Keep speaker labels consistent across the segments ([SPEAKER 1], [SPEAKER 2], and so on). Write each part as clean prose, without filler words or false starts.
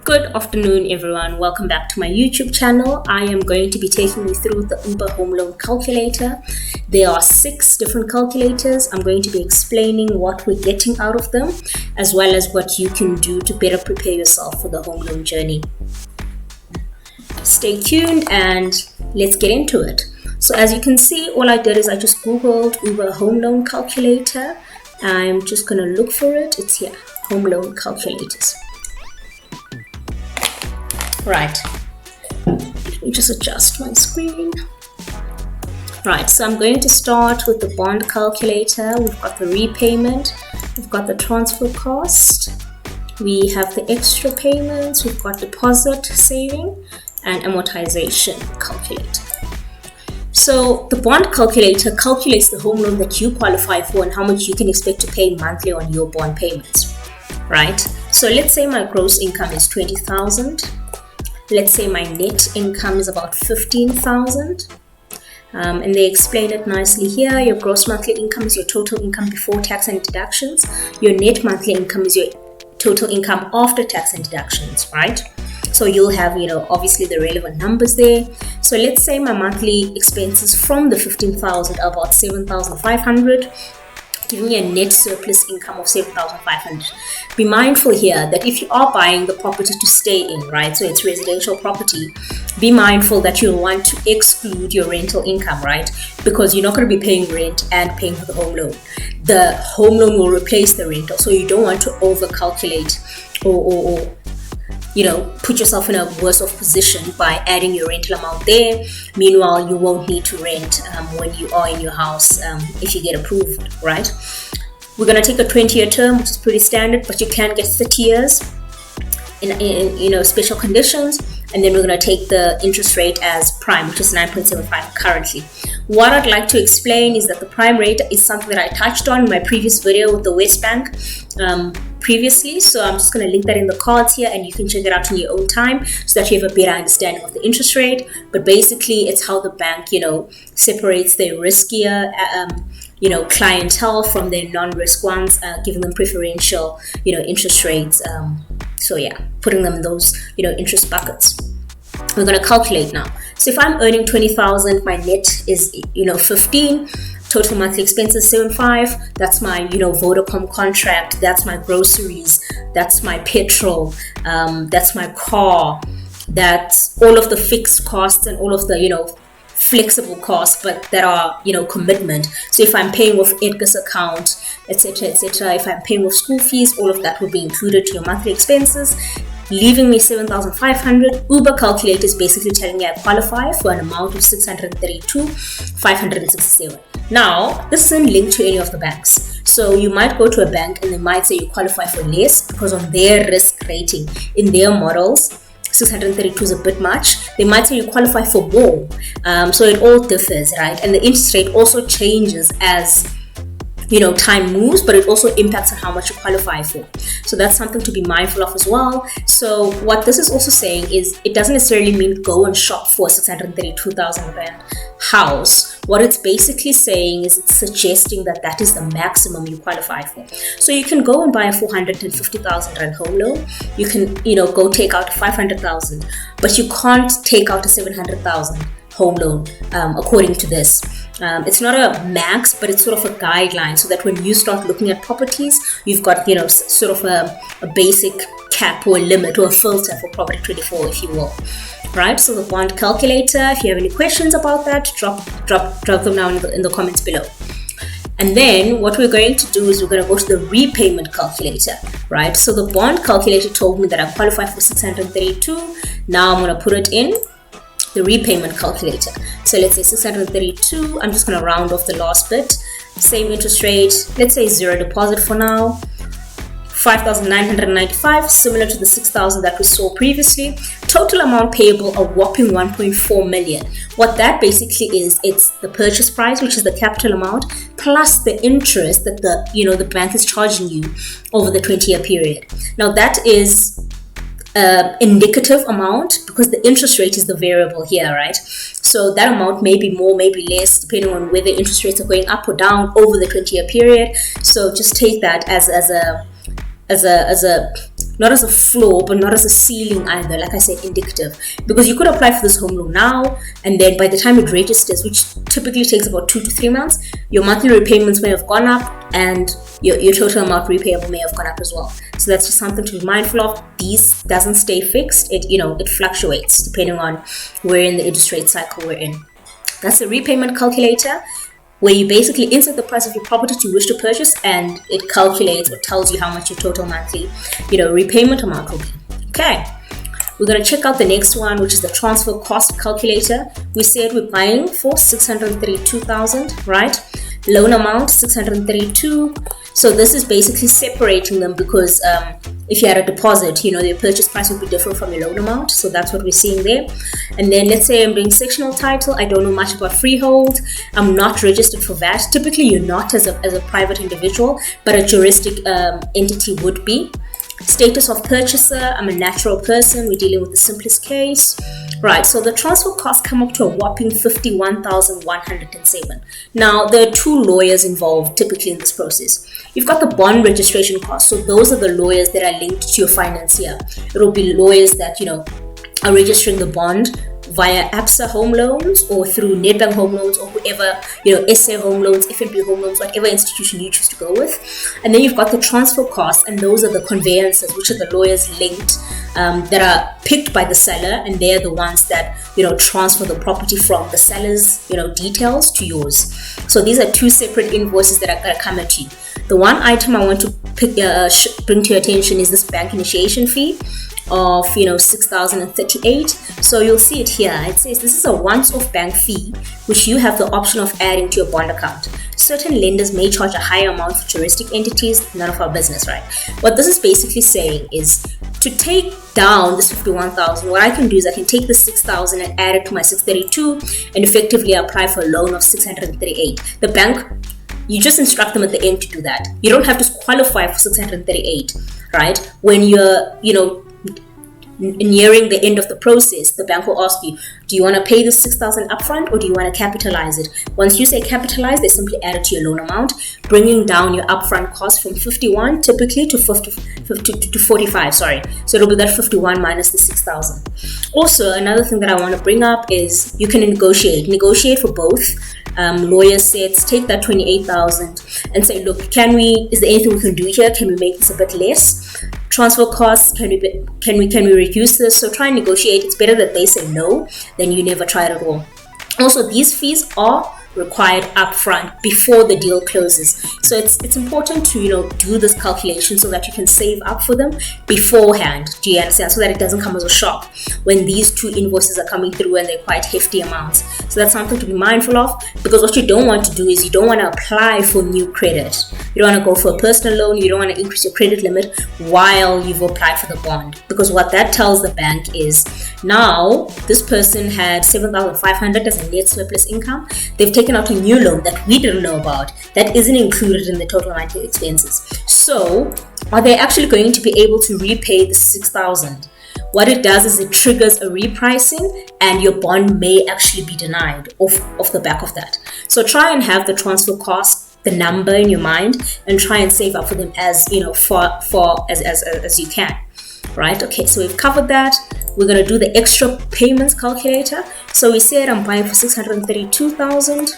[SPEAKER 1] Good afternoon, everyone. Welcome back to my YouTube channel. I am going to be taking you through the Ooba home loan calculator. There are 6 different calculators. I'm going to be explaining what we're getting out of them, as well as what you can do to better prepare yourself for the home loan journey. Stay tuned and let's get into it. So as you can see, all I did is I just Googled Ooba home loan calculator. I'm just going to look for it. It's here, home loan calculators. Right, let me just adjust my screen. Right, so I'm going to start with the bond calculator. We've got the repayment, we've got the transfer cost, we have the extra payments, we've got deposit saving, and amortization calculator. So the bond calculator calculates the home loan that you qualify for and how much you can expect to pay monthly on your bond payments. Right, so let's say my gross income is 20,000. Let's say my net income is about 15,000. And they explain it nicely here. Your gross monthly income is your total income before tax and deductions. Your net monthly income is your total income after tax and deductions, right? So you'll have, obviously the relevant numbers there. So let's say my monthly expenses from the 15,000 are about 7,500. Giving me a net surplus income of 7,500. Be mindful here that if you are buying the property to stay in, right, so it's residential property, be mindful that you'll want to exclude your rental income, right, because you're not going to be paying rent and paying for the home loan. The home loan will replace the rental, so you don't want to over-calculate or put yourself in a worse off position by adding your rental amount there. Meanwhile, you won't need to rent when you are in your house if you get approved, right? We're going to take a 20-year term, which is pretty standard, but you can get 30 years in special conditions. And then we're going to take the interest rate as prime, which is 9.75 currently. What I'd like to explain is that the prime rate is something that I touched on in my previous video with the West Bank previously. So I'm just going to link that in the cards here and you can check it out in your own time so that you have a better understanding of the interest rate. But basically, it's how the bank, separates their riskier clientele from their non-risk ones, giving them preferential, interest rates. So yeah, putting them in those, interest buckets. We're going to calculate now. So if I'm earning 20,000, my net is, 15, total monthly expenses 7.5. That's my, Vodacom contract. That's my groceries. That's my petrol. That's my car. That's all of the fixed costs and all of the, flexible costs, but that are, commitment. So if I'm paying with Edgar's account, etc., if I'm paying with school fees, all of that will be included to your monthly expenses, leaving me 7,500. Ooba calculator is basically telling me I qualify for an amount of 632,567. Now, this isn't linked to any of the banks. So you might go to a bank and they might say you qualify for less because on their risk rating, in their models, 632 is a bit much. They might say you qualify for more. So it all differs, right? And the interest rate also changes as time moves, but it also impacts on how much you qualify for. So that's something to be mindful of as well. So what this is also saying is it doesn't necessarily mean go and shop for 632,000 rand house. What it's basically saying is it's suggesting that that is the maximum you qualify for. So you can go and buy a 450,000 rand home loan. You can, go take out 500,000, but you can't take out a 700,000 home loan according to this. It's not a max, but it's sort of a guideline so that when you start looking at properties, you've got, sort of a basic cap or a limit or a filter for property 24, if you will. Right, so the bond calculator, if you have any questions about that, drop them down in the comments below. And then what we're going to do is we're going to go to the repayment calculator, right? So the bond calculator told me that I qualify for 632. Now I'm going to put it in the repayment calculator. So let's say 632. I'm just going to round off the last bit. Same interest rate. Let's say 0 deposit for now. 5,995, similar to the 6,000 that we saw previously. Total amount payable, a whopping 1.4 million. What that basically is, it's the purchase price, which is the capital amount, plus the interest that the bank is charging you over the 20-year period. Now that is indicative amount because the interest rate is the variable here, right? So that amount may be more, maybe less, depending on whether interest rates are going up or down over the 20-year period. So just take that as a a floor, but not as a ceiling either. Like I said, indicative, because you could apply for this home loan now, and then by the time it registers, which typically takes about 2 to 3 months, your monthly repayments may have gone up, and your total amount repayable may have gone up as well. So that's just something to be mindful of. These doesn't stay fixed. It fluctuates depending on where in the interest rate cycle we're in. That's the repayment calculator, where you basically insert the price of your property you wish to purchase, and it calculates or tells you how much your total monthly, repayment amount will be. Okay, we're going to check out the next one, which is the transfer cost calculator. We said we're buying for 632,000, right? Loan amount 632. So this is basically separating them, because if you had a deposit, the purchase price would be different from your loan amount. So that's what we're seeing there. And then let's say I'm doing sectional title. I don't know much about freehold. I'm not registered for that. Typically, you're not as a private individual, but a juristic entity would be. Status of purchaser, I'm a natural person. We're dealing with the simplest case. Right, so the transfer costs come up to a whopping 51,107. Now, there are 2 lawyers involved typically in this process. You've got the bond registration costs. So those are the lawyers that are linked to your financier. It will be lawyers that, are registering the bond via ABSA Home Loans or through Nedbank Home Loans or whoever, SA Home Loans, FNB Home Loans, whatever institution you choose to go with. And then you've got the transfer costs, and those are the conveyancers, which are the lawyers linked that are picked by the seller, and they're the ones that, transfer the property from the seller's, details to yours. So these are 2 separate invoices that are going to come at you. The one item I want to bring to your attention is this bank initiation fee of 6,038. So you'll see it here. It says this is a once-off bank fee which you have the option of adding to your bond account. Certain lenders may charge a higher amount for juristic entities. None of our business, right? What this is basically saying is, to take down this 51,000, what I can do is I can take the 6,000 and add it to my 632 and effectively apply for a loan of 638. The bank, you just instruct them at the end to do that. You don't have to qualify for 638, right? When you're, nearing the end of the process, the bank will ask you, do you want to pay the 6,000 upfront, or do you want to capitalize it? Once you say capitalize, they simply add it to your loan amount, bringing down your upfront cost from 51 typically to 45. So it'll be that 51 minus the 6,000. Also, another thing that I want to bring up is you can negotiate for both. Lawyer sets, take that 28,000 and say, look, is there anything we can do here? Can we make this a bit less? Transfer costs, can we reduce this? So try and negotiate. It's better that they say no than you never try it at all. Also, these fees are required upfront before the deal closes. So it's important to do this calculation so that you can save up for them beforehand. Do you understand? So that it doesn't come as a shock when these 2 invoices are coming through and they're quite hefty amounts. So that's something to be mindful of, because what you don't want to do is you don't want to apply for new credit. You don't want to go for a personal loan. You don't want to increase your credit limit while you've applied for the bond, because what that tells the bank is, now this person had 7,500 as a net surplus income. They've taken out a new loan that we didn't know about, that isn't included in the total monthly expenses. So are they actually going to be able to repay the 6,000? What it does is it triggers a repricing, and your bond may actually be denied off the back of that. So try and have the transfer cost, the number in your mind, and try and save up for them as far as you can. Right? Okay, so we've covered that. We're going to do the extra payments calculator. So we said I'm buying for 632,000.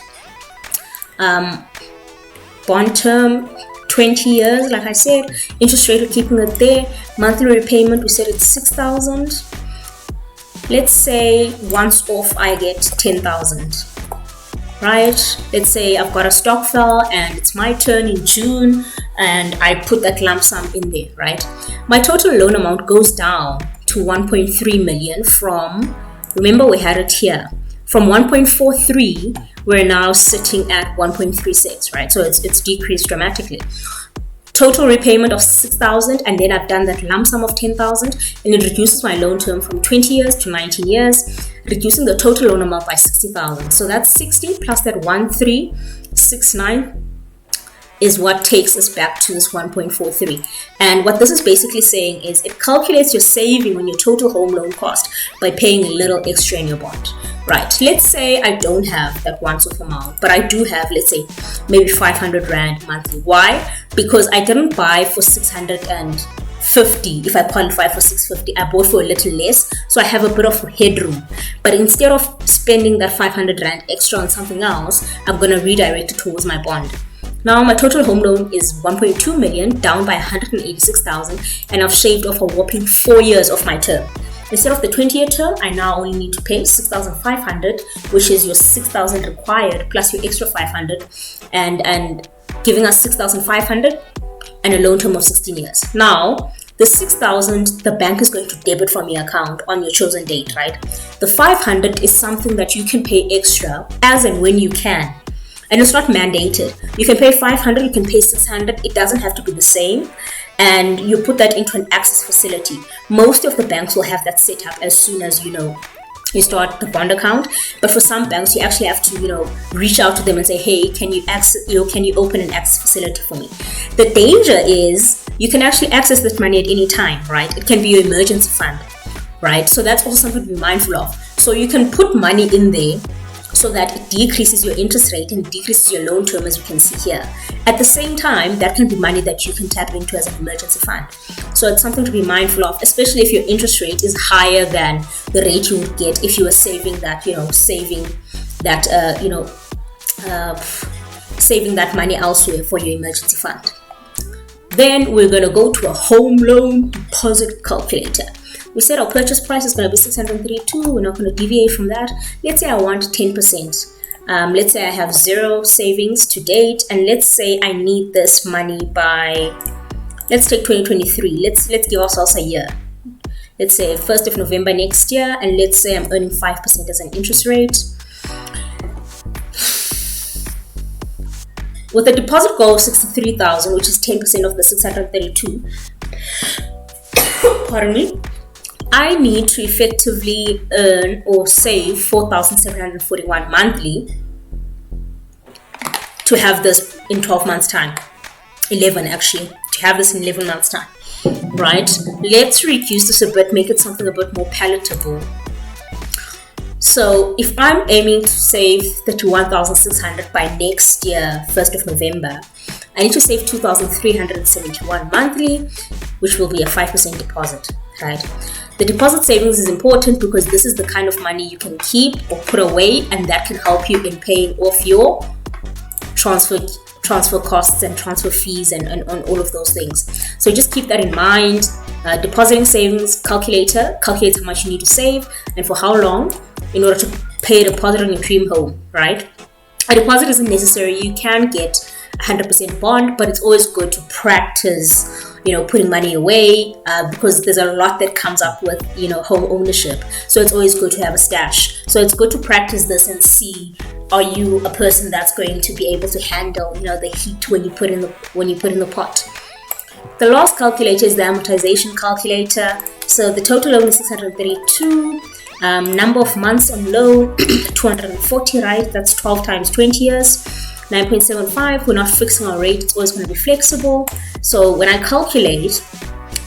[SPEAKER 1] Bond term 20 years, like I said. Interest rate, we're keeping it there. Monthly repayment, we said it's 6,000. Let's say once off I get 10,000. Right? Let's say I've got a stock fell and it's my turn in June, and I put that lump sum in there, right? My total loan amount goes down to 1.3 million from, remember we had it here, from 1.43, we're now sitting at 1.36, right? So it's decreased dramatically. Total repayment of 6,000, and then I've done that lump sum of 10,000, and it reduces my loan term from 20 years to 19 years, reducing the total loan amount by 60,000. So that's 60 plus that 1,369 is what takes us back to this 1.43. And what this is basically saying is it calculates your saving on your total home loan cost by paying a little extra in your bond. Right, let's say I don't have that once-off amount, but I do have, let's say, maybe 500 Rand monthly. Why? Because I didn't buy for 650 650. If I qualify for 650, I bought for a little less, so I have a bit of headroom. But instead of spending that 500 rand extra on something else, I'm going to redirect it towards my bond. Now my total home loan is 1.2 million, down by 186,000, and I've shaved off a whopping 4 years of my term. Instead of the 20-year term, I now only need to pay 6,500, which is your 6,000 required plus your extra 500, and giving us 6,500 and a loan term of 16 years. Now, the 6,000, the bank is going to debit from your account on your chosen date, right? The 500 is something that you can pay extra as and when you can. And it's not mandated. You can pay 500, you can pay 600. It doesn't have to be the same. And you put that into an access facility. Most of the banks will have that set up as soon as, you start the bond account. But for some banks, you actually have to, reach out to them and say, hey, can you open an access facility for me? The danger is you can actually access this money at any time, right? It can be your emergency fund, right? So that's also something to be mindful of. So you can put money in there so that it decreases your interest rate and decreases your loan term, as you can see here. At the same time, that can be money that you can tap into as an emergency fund. So it's something to be mindful of, especially if your interest rate is higher than the rate you would get if you were saving that, saving that money elsewhere for your emergency fund. Then we're going to go to a home loan deposit calculator. We said our purchase price is going to be 632. We're not going to deviate from that. Let's say I want 10%. Let's say I have 0 savings to date, and let's say I need this money by, let's take 2023. Let's give ourselves a year. Let's say 1st of November next year, and let's say I'm earning 5% as an interest rate. With a deposit goal of 63,000, which is 10% of the 632, pardon me, I need to effectively earn or save 4,741 monthly to have this in 12 months time. 11 actually, to have this in 11 months time, right? Let's reduce this a bit, make it something a bit more palatable. So if I'm aiming to save 31,600 by next year, 1st of November, I need to save 2,371 monthly, which will be a 5% deposit, right? The deposit savings is important because this is the kind of money you can keep or put away, and that can help you in paying off your transfer costs and transfer fees and all of those things. So just keep that in mind. Depositing savings calculator calculates how much you need to save and for how long in order to pay a deposit on your dream home, right? A deposit isn't necessary. You can get 100% bond, but it's always good to practice putting money away because there's a lot that comes up with home ownership. So it's always good to have a stash. So it's good to practice this and see, are you a person that's going to be able to handle the heat when you put in the pot. The last calculator is the amortization calculator. So the total loan is 632. Number of months on loan 240, right? That's 12 times 20 years. 9.75. We're not fixing our rate, it's always going to be flexible. So when I calculate,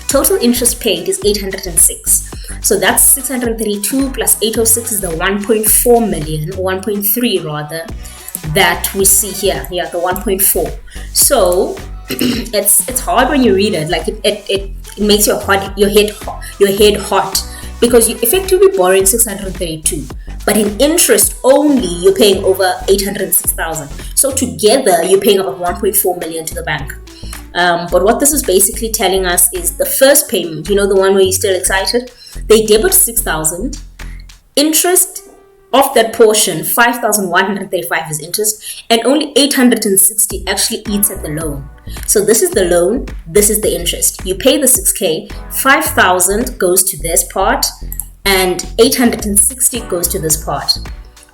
[SPEAKER 1] total interest paid is 806. So that's 632 plus 806 is the 1.4 million, or 1.3 rather, that we see here. Yeah, the 1.4. So it's hard when you read it. Like it makes your head hot because you're effectively borrowing 632. But in interest only, you're paying over 806,000. So together, you're paying about 1.4 million to the bank. But what this is basically telling us is the first payment, the one where you're still excited, they debit 6,000. Interest of that portion, 5,135 is interest, and only 860 actually eats at the loan. So this is the loan, this is the interest. You pay the 6K, 5,000 goes to this part, and 860 goes to this part.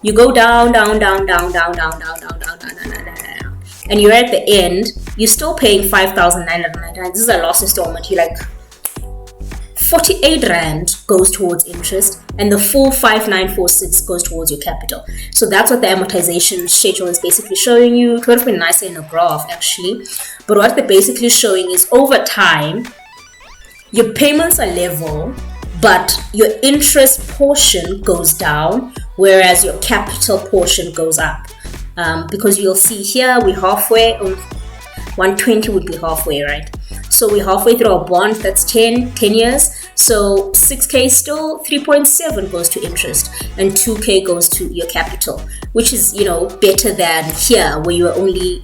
[SPEAKER 1] You go down, and you're at the end, you're still paying 5,999. This is a lost installment. You're like, 48 Rand goes towards interest, and the full 5,946 goes towards your capital. So that's what the amortization schedule is basically showing you. It would have been nicer in a graph, actually. But what they're basically showing is over time, your payments are level, but your interest portion goes down, whereas your capital portion goes up. Because you'll see here, we're halfway, 120 would be halfway, right? So we're halfway through our bond. That's 10 years. So 6K still, 3.7 goes to interest and 2K goes to your capital, which is, better than here where you are only,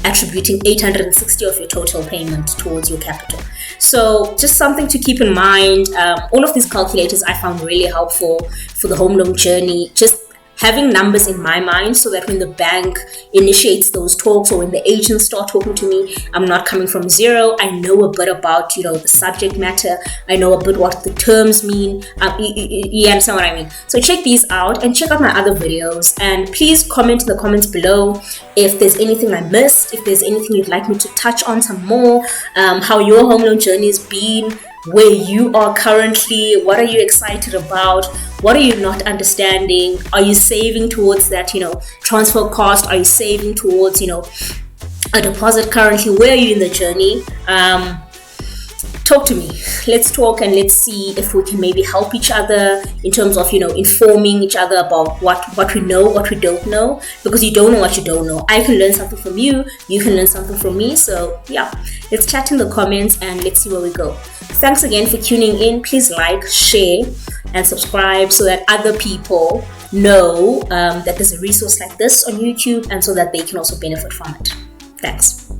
[SPEAKER 1] attributing 860 of your total payment towards your capital. So just something to keep in mind. All of these calculators I found really helpful for the home loan journey. Just having numbers in my mind so that when the bank initiates those talks or when the agents start talking to me, I'm not coming from zero. I know a bit about, the subject matter. I know a bit what the terms mean. You understand what I mean? So check these out and check out my other videos. And please comment in the comments below if there's anything I missed, if there's anything you'd like me to touch on some more, how your home loan journey has been, where you are currently, what are you excited about, what are you not understanding, are you saving towards that transfer cost, are you saving towards a deposit currently, where are you in the journey? Talk to me. Let's talk and let's see if we can maybe help each other in terms of informing each other about what we know, what we don't know, because you don't know what you don't know. I can learn something from you, you can learn something from me. So yeah, let's chat in the comments and let's see where we go. Thanks again for tuning in. Please like, share and subscribe so that other people know that there's a resource like this on YouTube and so that they can also benefit from it. Thanks.